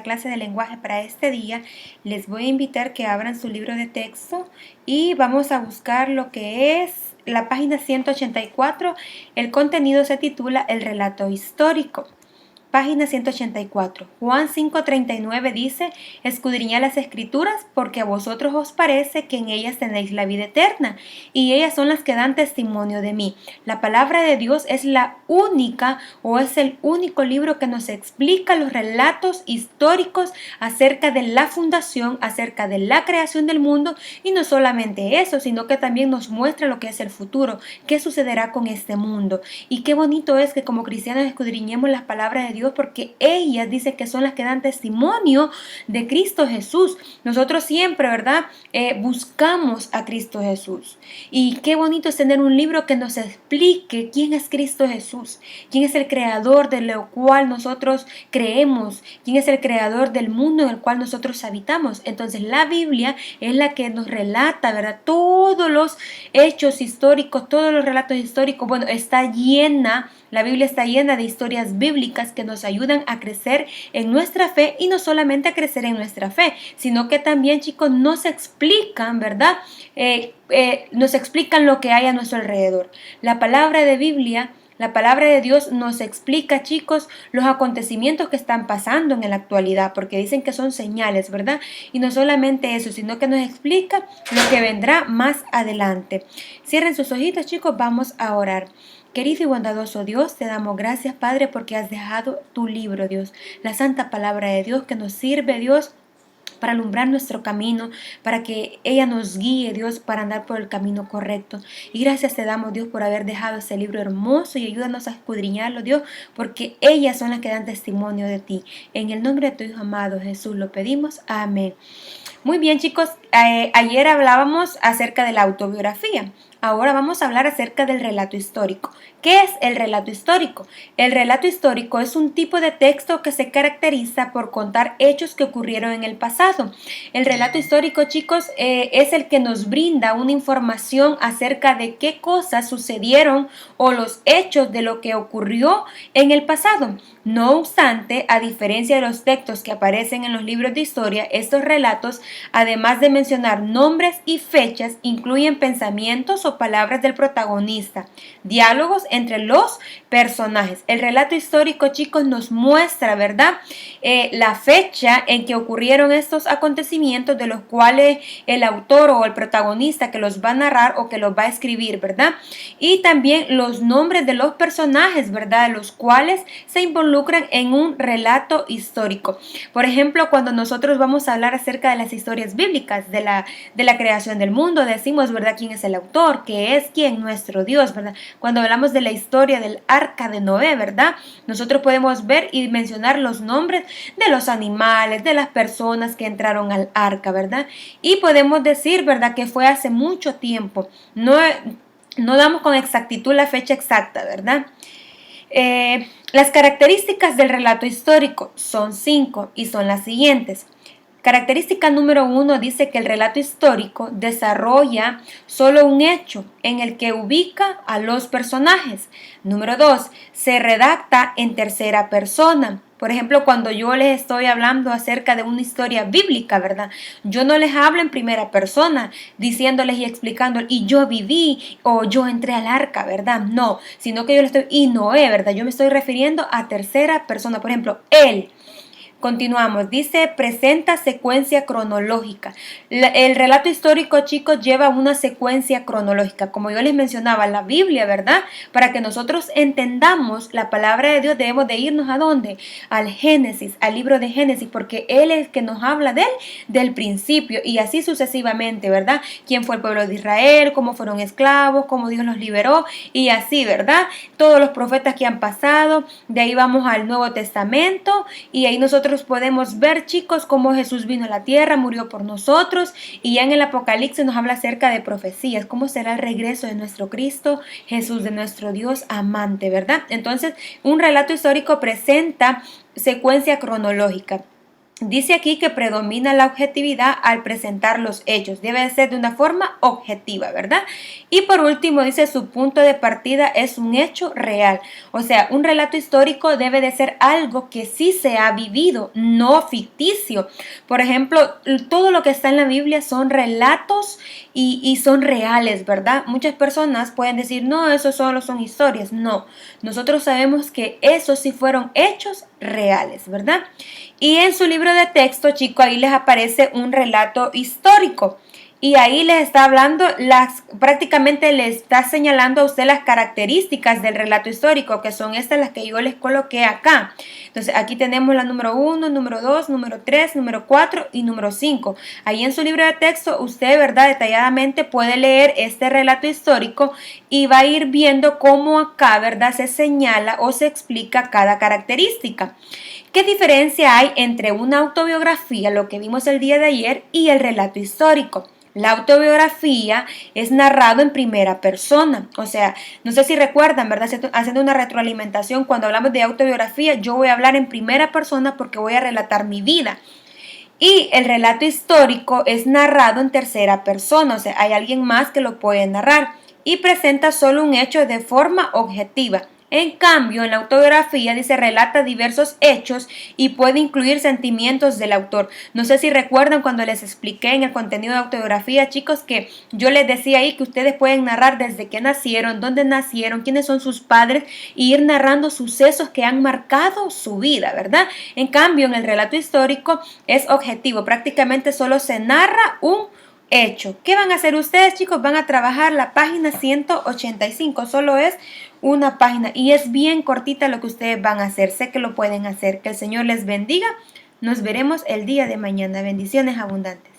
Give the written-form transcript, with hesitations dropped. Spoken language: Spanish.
Clase de lenguaje para este día, les voy a invitar que abran su libro de texto y vamos a buscar lo que es la página 184. El contenido se titula El relato histórico. Página 184. Juan 5:39 dice: escudriñad las escrituras, porque a vosotros os parece que en ellas tenéis la vida eterna, y ellas son las que dan testimonio de mí. La palabra de Dios es la única o es el único libro que nos explica los relatos históricos acerca de la fundación, acerca de la creación del mundo, y no solamente eso, sino que también nos muestra lo que es el futuro, qué sucederá con este mundo. Y qué bonito es que como cristianos escudriñemos las palabras de Dios, porque ellas dicen que son las que dan testimonio de Cristo Jesús. Nosotros siempre, ¿verdad? Buscamos a Cristo Jesús. Y qué bonito es tener un libro que nos explique quién es Cristo Jesús, quién es el creador de lo cual nosotros creemos, quién es el creador del mundo en el cual nosotros habitamos. Entonces la Biblia es la que nos relata, ¿verdad? Todos los hechos históricos, todos los relatos históricos. Bueno, la Biblia está llena de historias bíblicas que nos ayudan a crecer en nuestra fe, y no solamente a crecer en nuestra fe, sino que también, chicos, nos explican, ¿verdad? Nos explican lo que hay a nuestro alrededor. La palabra de Dios nos explica, chicos, los acontecimientos que están pasando en la actualidad, porque dicen que son señales, ¿verdad? Y no solamente eso, sino que nos explica lo que vendrá más adelante. Cierren sus ojitos, chicos, vamos a orar. Querido y bondadoso Dios, te damos gracias, Padre, porque has dejado tu libro, Dios, la santa palabra de Dios que nos sirve, Dios, para alumbrar nuestro camino, para que ella nos guíe, Dios, para andar por el camino correcto. Y gracias te damos, Dios, por haber dejado ese libro hermoso, y ayúdanos a escudriñarlo, Dios, porque ellas son las que dan testimonio de ti. En el nombre de tu Hijo amado Jesús lo pedimos. Amén. Muy bien, chicos, ayer hablábamos acerca de la autobiografía. Ahora vamos a hablar acerca del relato histórico. ¿Qué es el relato histórico? El relato histórico es un tipo de texto que se caracteriza por contar hechos que ocurrieron en el pasado. El relato histórico, chicos, es el que nos brinda una información acerca de qué cosas sucedieron o los hechos de lo que ocurrió en el pasado. No obstante, a diferencia de los textos que aparecen en los libros de historia, estos relatos, además de mencionar nombres y fechas, incluyen pensamientos o palabras del protagonista, diálogos entre los personajes. El relato histórico, chicos, nos muestra, ¿verdad? La fecha en que ocurrieron estos acontecimientos, de los cuales el autor o el protagonista que los va a narrar o que los va a escribir, ¿verdad? Y también los nombres de los personajes, ¿verdad? Los cuales se involucran en un relato histórico. Por ejemplo, cuando nosotros vamos a hablar acerca de las historias bíblicas, de la creación del mundo, decimos, ¿verdad?, quién es el autor, que es quien, nuestro Dios, ¿verdad? Cuando hablamos de la historia del arca de Noé, ¿verdad? Nosotros podemos ver y mencionar los nombres de los animales, de las personas que entraron al arca, ¿verdad? Y podemos decir, ¿verdad?, que fue hace mucho tiempo. No damos con exactitud la fecha exacta, ¿verdad? Las características del relato histórico son 5 y son las siguientes. Característica número 1 dice que el relato histórico desarrolla solo un hecho en el que ubica a los personajes. Número 2, se redacta en tercera persona. Por ejemplo, cuando yo les estoy hablando acerca de una historia bíblica, ¿verdad? Yo no les hablo en primera persona, diciéndoles y explicando, y yo viví, o yo entré al arca, ¿verdad? No, sino que yo les estoy, y Noé, ¿verdad? Yo me estoy refiriendo a tercera persona. Por ejemplo, él. Continuamos, dice presenta secuencia cronológica. El relato histórico, chicos, lleva una secuencia cronológica. Como yo les mencionaba, la Biblia, ¿verdad? Para que nosotros entendamos la palabra de Dios, debemos de irnos ¿a dónde? Al Génesis, al libro de Génesis, porque Él es el que nos habla de él del principio, y así sucesivamente, ¿verdad? ¿Quién fue el pueblo de Israel? ¿Cómo fueron esclavos? ¿Cómo Dios los liberó? Y así, ¿verdad? Todos los profetas que han pasado. De ahí vamos al Nuevo Testamento, y ahí nosotros podemos ver, chicos, cómo Jesús vino a la tierra, murió por nosotros, y ya en el Apocalipsis nos habla acerca de profecías, cómo será el regreso de nuestro Cristo Jesús, de nuestro Dios amante, ¿verdad? Entonces, un relato histórico presenta secuencia cronológica. Dice aquí que predomina la objetividad al presentar los hechos. Debe ser de una forma objetiva, ¿verdad? Y por último, dice su punto de partida es un hecho real. O sea, un relato histórico debe de ser algo que sí se ha vivido, no ficticio. Por ejemplo, todo lo que está en la Biblia son relatos y son reales, ¿verdad? Muchas personas pueden decir, no, eso solo son historias. No, nosotros sabemos que esos sí fueron hechos reales, ¿verdad? Y en su libro de texto, chico, ahí les aparece un relato histórico. Y ahí les está hablando, prácticamente le está señalando a usted las características del relato histórico, que son estas las que yo les coloqué acá. Entonces, aquí tenemos la número 1, número 2, número 3, número 4 y número 5. Ahí en su libro de texto, usted, ¿verdad?, detalladamente puede leer este relato histórico y va a ir viendo cómo acá, ¿verdad?, se señala o se explica cada característica. ¿Qué diferencia hay entre una autobiografía, lo que vimos el día de ayer, y el relato histórico? La autobiografía es narrado en primera persona, o sea, no sé si recuerdan, ¿verdad? Haciendo una retroalimentación, cuando hablamos de autobiografía, yo voy a hablar en primera persona porque voy a relatar mi vida. Y el relato histórico es narrado en tercera persona, o sea, hay alguien más que lo puede narrar y presenta solo un hecho de forma objetiva. En cambio, en la autobiografía dice relata diversos hechos y puede incluir sentimientos del autor. No sé si recuerdan cuando les expliqué en el contenido de autobiografía, chicos, que yo les decía ahí que ustedes pueden narrar desde qué nacieron, dónde nacieron, quiénes son sus padres y ir narrando sucesos que han marcado su vida, ¿verdad? En cambio, en el relato histórico es objetivo, prácticamente solo se narra un hecho. ¿Qué van a hacer ustedes, chicos? Van a trabajar la página 185, solo es una página y es bien cortita lo que ustedes van a hacer. Sé que lo pueden hacer. Que el Señor les bendiga. Nos veremos el día de mañana. Bendiciones abundantes.